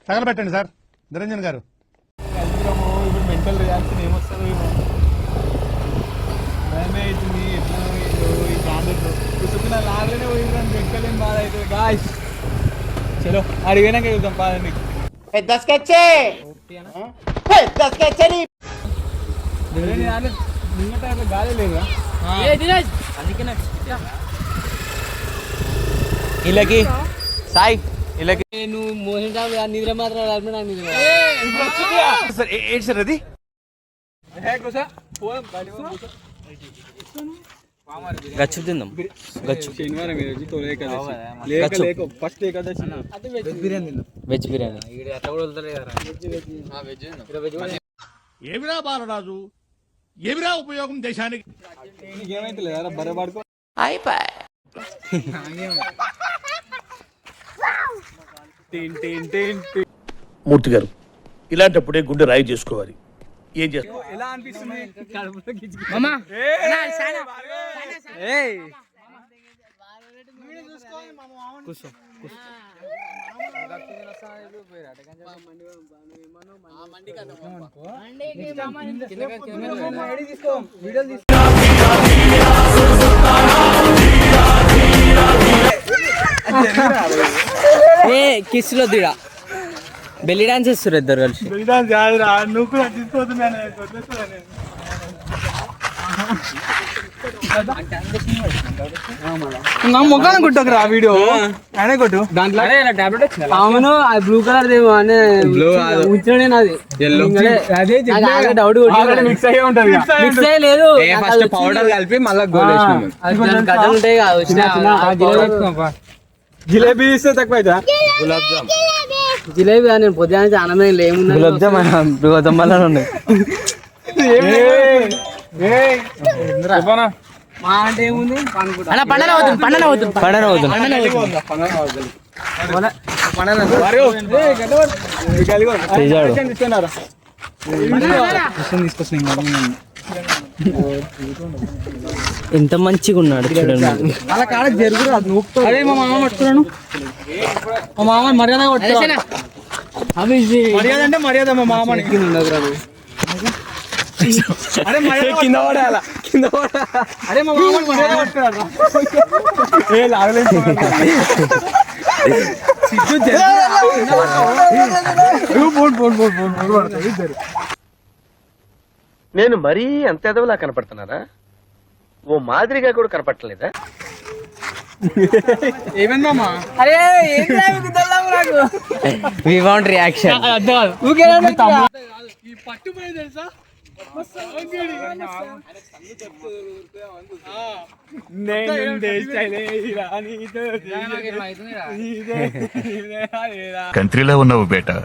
తగలబెట్టండి sir Niranjan గారు. ఇప్పుడు mental reaction ఏమొస్తుందో భయమే అవుతుంది. ఎట్లా ఈ ప్రాంతంలో కుసుకున్న లాగానే పోయిందని వెక్కలేని బాధ అవుతుంది. గాయస్ చలో అడిగినాక చూద్దాం పాదండి. పెద్ద స్కెచ్చే పెద్ద స్కెచ్చే ముంగట అట్లా గాలి లేదా ఇలాకి సాయి ఇలాకి నువ్వు మోసం నిద్ర మాత్రం ఏంటి సార్ అది? గచ్చు తిందాం. గచ్చు శనివారం ఫస్ట్ ఏకాదశి వెజ్ బిర్యానీ. ఏమిరా బాలరాజు, ఏమిరా ఉపయోగం దేశానికి? ఏమైతే లేదా బర్రె పడుకో. మూర్తి గారు, ఇలాంటప్పుడే గుండె రాయి చేసుకోవాలి. ఏం చేస్తారు? ఎలా అనిపిస్తుంది? కిస్లో దిడా బెల్లి డాన్స్ చేస్తారు ఇద్దరు కలిసి. నువ్వు కూడా తీసుకోతున్నాను. ముఖాన్ని కొట్టకురా వీడియో ఆయన కొట్టు. దాంట్లో అవును అది బ్లూ కలర్ దేమో అని ఉంచడే నాది డౌట్ మిక్స్ అయ్యే ఉంటది. మిక్స్ అయ్యలేదు ఫస్ట్ పౌడర్ కలిపి మళ్ళీ గోల్ గడ్డలు ఉంటాయి జిలేబీ ఇస్తే తక్కువ అవుతా. గులాబ్ జామ్ జిలేబీ నేను పొద్దున ఆనందం లేమున్నా గులాబ్ జామ్ ఉన్నాయి. మా అంటే ఏముంది ఎంత మంచిగా ఉన్నాడు చూడండి. అలా కాడ జరుగురు అదే మా మామ పట్టుకున్నాను. మా మామ మర్యాద మర్యాద అంటే మర్యాద. మా మామ కింద పడాలా కింద పడా. అరే మా మామ మర్యాద పట్టుకున్నాడు. నేను మరీ అంత ఎదవలా కనపడుతున్నారా? ఓ మాదిరిగా కూడా కనపడలేదా? ఏమైందమ్మా? అరే వి వాంట్ రియాక్షన్. ఈ పట్టుపోయి తెలుసా కంట్రీలో ఉన్నావు బేటా.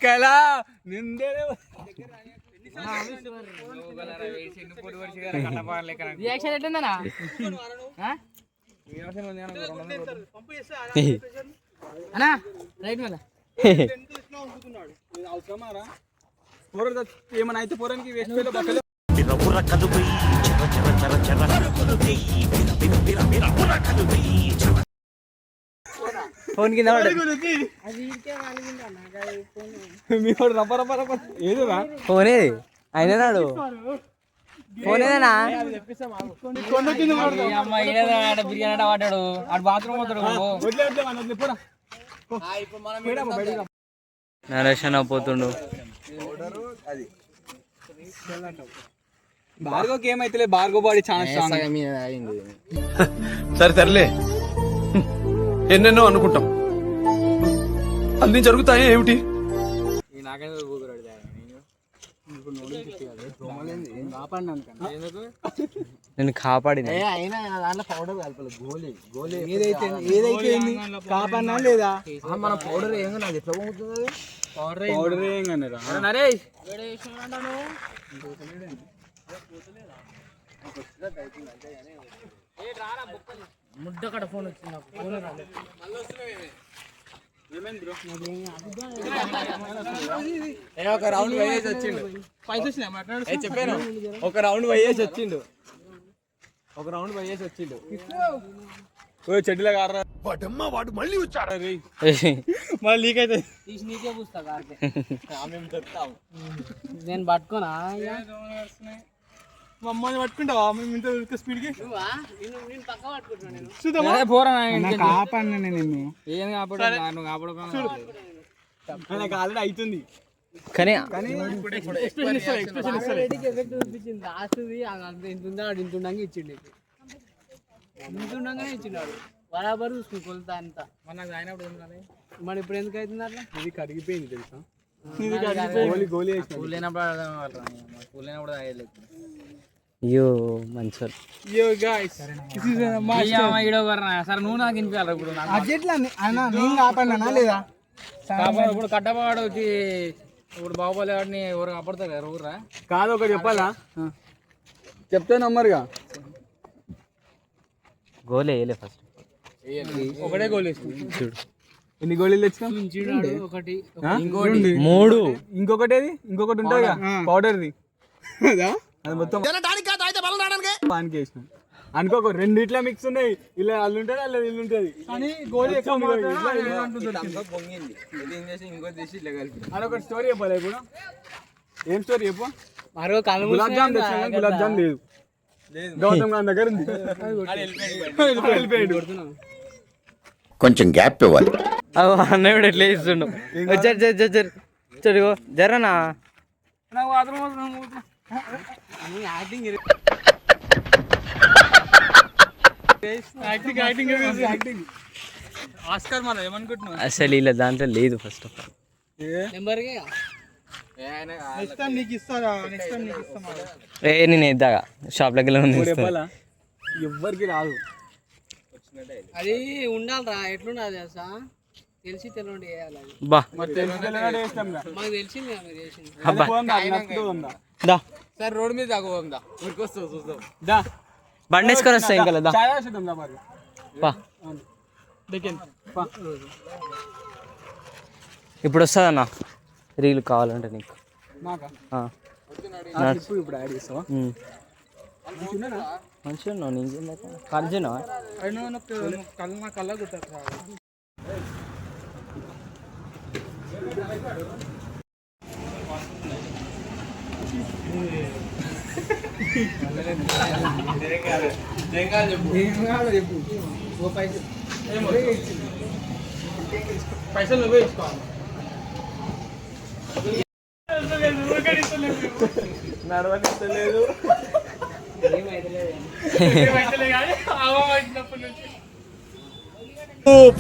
కలా నిందే రియాక్షన్ ఎట్లుందనా అన్నా రైట్ మళ్ళా ఏమన్నా అయితే పోరానికి వేస్ట్ బట్టలు ఫోన్ కింద ఏదో ఫోన్ ఏది అయినా నాడు ఫోన్ ఏదైనా బిర్యానీ వాడాడు ఆడు బాత్రూమ్ పోతాడు. నరేషన్ పోతుండు. భార్గవ్కి ఏమైతే భార్గవ్ బాడీ చాలా స్ట్రాంగ్. సరే తరలే, ఎన్నెన్నో అనుకుంటాం, అన్ని జరుగుతాయి ఏమిటి? నేను కాపాడిన పౌడర్ కలపాలి. గోలీ గోలీ ఏదైతే కాపాడినా లేదా మన పౌడర్ ఏంగా నాకు ఎట్లా పోతుంది? పౌడర్ ఏంగన్నారా? ముడ్డక్కడ ఫోన్ వచ్చింది. ఒక రౌండ్ వేయేసి వచ్చిండు. చెప్పాను ఒక రౌండ్ వేయేసి వచ్చిండు. చెట్టులో కారా వాడు మళ్ళీ వచ్చాడు. మళ్ళీ లీక్ అవుతుంది. తీసి నీకే పూస్తా కార్తె. మేము చెప్తాం నేను పట్టుకోనా ఇక? మమ్మల్ని పట్టుకుంటావా మేము ఇంత స్పీడ్కి నువ్వా? నేను పక్క పట్టుకుంటున్నా నేను. చూద్దామా పోరా కాపాడినా నేను ఏం కాపాడు నువ్వు కాపాడుకో. నాకు ఆల్రెడీ అవుతుంది కానీ ఎక్స్ప్రెషన్ ఇస్తలే ఎఫెక్ట్ చూపించింది లాస్ట్ది అంత ఇంత ఉందా వాడు ఇంత ఉండగా ఇచ్చిండు. ఇంత ఉండగానే ఇచ్చినాడు బరాబర్ చూసుకుని కొలుతా అంతా. మరి ఇప్పుడు ఎందుకు అవుతుంది అట్లా? ఇది కరిగిపోయింది తెలుసా గోలీ పూలు లేనప్పుడు పూలు లేనప్పుడు తాగలేదు. అయ్యో మంచి సరే నువ్వు నాకు వినిపించాలి ఇప్పుడు. అట్లా అన్న నేను కాపాడినా లేదా ఇప్పుడు కట్టబాడు వచ్చి ఇప్పుడు బాహుబలి వాడిని ఎవరు కాపాడతారు కదా ఊరా? కాదు ఒకటి చెప్పాలా చెప్తే నమ్మరుగా గోలే వేయలే ఫస్ట్. ఒకటే గోల్ వేసి చూడు ఎన్ని గోళీలు తెచ్చుకో ఒకటి మూడు. ఇంకొకటి ఇంకొకటి ఉంటుంది పౌడర్ది అది మొత్తం పానికి వేసిన అనుకోక రెండిట్లా మిక్స్ ఉన్నాయి. ఇలా అల్లు ఉంటుంది అల్ల ఇల్లు ఉంటుంది కానీ గోళీ అదొకటి స్టోరీ చెప్పాలి ఇప్పుడు. ఏం స్టోరీ చెప్పు. మరో కళ్ళు గులాబ్ జామ్ తెచ్చాను గులాబ్ జామ్ లేదు గౌతమ్ గారి దగ్గర ఉంది. కొంచెం గ్యాప్ ఇవ్వాలి. అన్నయ్య ఎట్లా ఇస్తుండు. చదువు జరనా నాకు మాత్రం యాక్టింగ్ ఆస్కార్ మన ఏమనుకుంటున్నావు అసలు ఇలా దాంట్లో లేదు ఫస్ట్ ఆఫ్ ఆల్. నెంబర్కి నెక్స్ట్ టైం నీకు ఇస్తారా నెక్స్ట్ టైం నీకు ఇస్తామా నేను ఇద్దాగా షాప్లోకి వెళ్ళి ఉంది ఎవ్వరికి రాదు అది ఉండాలిరా. ఎట్లుండాలి తెలుసా? తెలిసి తెలియండి వేయాలి అది. బా మాకు తెలిసింది కదా మీరు చేసింది. దా సరే రోడ్ మీద తాగుందా ఊరికొస్తావు చూద్దాం. బండి వేసుకొని వస్తాయి ఇంకా దా పా. ఇప్పుడు వస్తుందన్న రీల్ కావాలంటే నీకు. ఇప్పుడు యాడ్ చేస్తావా మంచిగా ఉన్నావు నీకు కలిసినా కళ్ళ కుట్టారు పైసలు నువ్వే ఇచ్చుకోవాలి. నడవనిస్తలేదు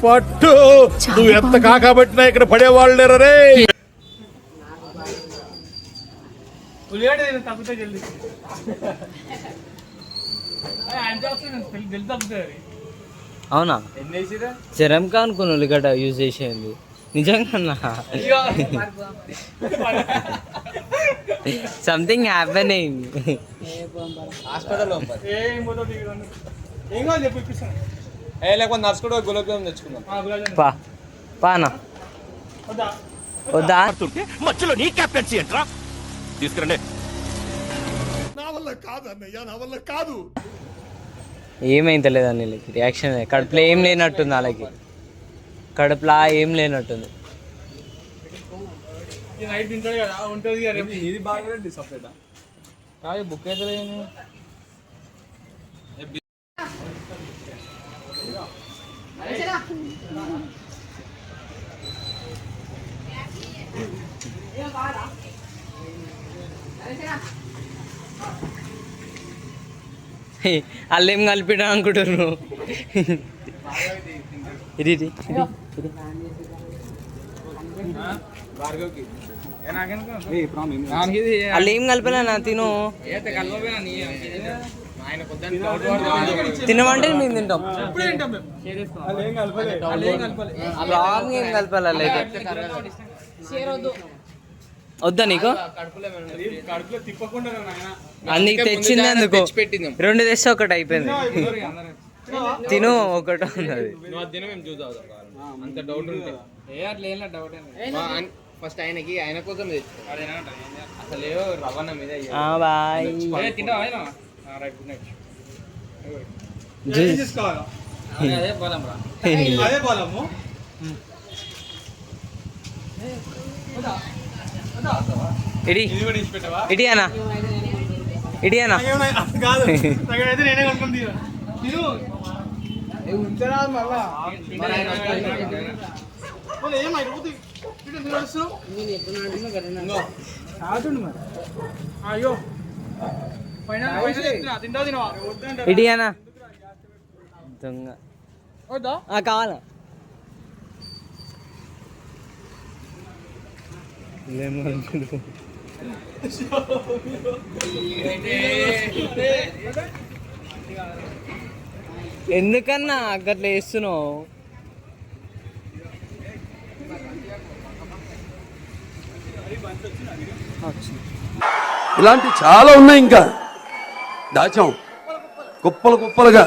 పట్టు నువ్వు ఎంత కాకబట్టినా ఇక్కడ పడేవాళ్ళు లేరు రే. ఉల్లిగడ్డ తగ్గుతా జల్దీ తగ్గుతుంది. అవునా జ్వరంకా అనుకుని ఉల్లిగడ్డ యూజ్ చేసేది నిజంగా సంథింగ్ హ్యాపెనింగ్. ఏం కావాలి చెప్పు ఇప్పిస్తాను. లేకపోతే నర్స్ కూడా గులాబ్ జామ్ తెచ్చుకుందాం. పా పానా వద్దా మధ్యలో నీ కెప్టెన్సీ ఏంట్రా తీసుకురండి. నా వల్ల కాదు అన్నయ్య నా వల్ల కాదు. ఏమైంది లేదని వీళ్ళకి రియాక్షన్ కడుపులో ఏం లేనట్టుంది. వాళ్ళకి కడుపులా ఏం లేనట్టుంది. నైట్ తింటాడు కదా ఉంటుంది ఇది బాగా సపరేట్ కాదు బుక్ అయితే వాళ్ళు ఏం కలిపిడా అనుకుంటారు. ఇది వాళ్ళు ఏం కలిపినా నా తిను తినమంటే మేము తింటాం. రాంగ్ ఏం కలపాలి అయితే వద్దా నీకు అందుకు తెచ్చింది అందుకు 2 తెస్తే ఒకటి అయిపోయింది. తిను ఒకటి ఉన్నది. ఫస్ట్ ఆయన కోసం అసలు రవాణా మీద బాయ్ అదే పొలము ఇడి ఇడి అన్న ఇడి అన్న కాదు అయితే నేనే కొనుక్కుంది తిను ఉంచరా మళ్ళా ఏమైపోతుంది ఆడుండు మరి అయ్యో ఇడి అన్న దొంగ కావాలా ఎందుకన్నా అట్లా వేస్తున్నావు? ఇలాంటి చాలా ఉన్నాయి ఇంకా దాచాం కుప్పలు కుప్పలుగా.